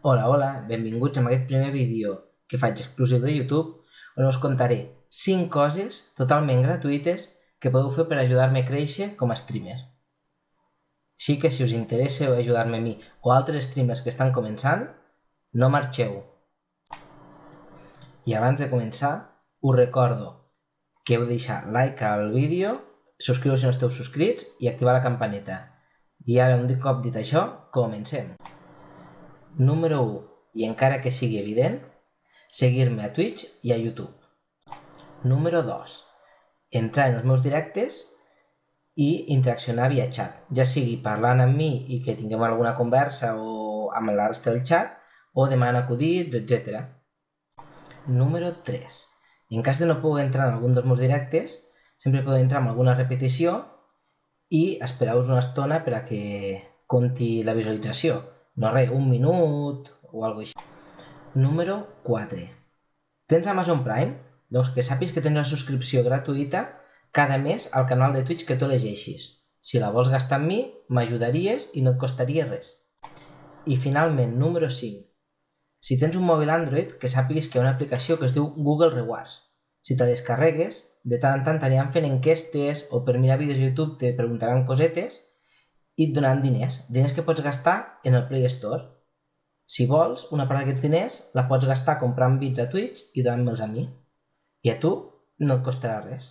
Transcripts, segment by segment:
Hola, benvinguts a aquest primer vídeo que faig exclusiu de YouTube on us contaré 5 coses totalment gratuïtes que podeu fer per ajudar-me a créixer com a streamer. Així que si us interessa ajudar-me a mi o altres streamers que estan començant, no marxeu. I abans de començar, us recordo que heu de deixar like al vídeo, subscriure si no esteu subscrits i activar la campaneta. I ara, un cop dit això, comencem. Número 1, i encara que sigui evident, seguir-me a Twitch i a YouTube. Número 2, entrar en els meus directes i interaccionar via xat, ja sigui parlant amb mi i que tinguem alguna conversa o amb la resta del xat, o demanant acudits, etc. Número 3, en cas de no poder entrar en algun dels meus directes, sempre podeu entrar en alguna repetició i espereu-vos una estona per a que compti la visualització. No res, un minut o alguna cosa així. Número 4. Tens Amazon Prime? Doncs que sàpigues que tens una subscripció gratuïta cada mes al canal de Twitch que tu elegeixis. Si la vols gastar amb mi, m'ajudaries i no et costaria res. I finalment, número 5. Si tens un mòbil Android, que sàpigues que hi ha una aplicació que es diu Google Rewards. Si te descarregues, de tant en tant t'aniran fent enquestes o per mirar vídeos de YouTube te preguntaran cosetes i et donaran diners que pots gastar en el Play Store. Si vols, una part d'aquests diners la pots gastar comprant bits a Twitch i donant-me'ls a mi. I a tu no et costarà res.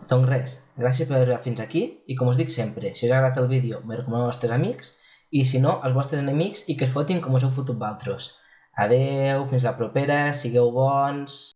Doncs res, gràcies per haver arribat fins aquí i com us dic sempre, si us ha agradat el vídeo, me recomaneu als vostres amics i si no, als vostres enemics i que es fotin com us heu fotut vosaltres. Adeu, fins la propera, sigueu bons...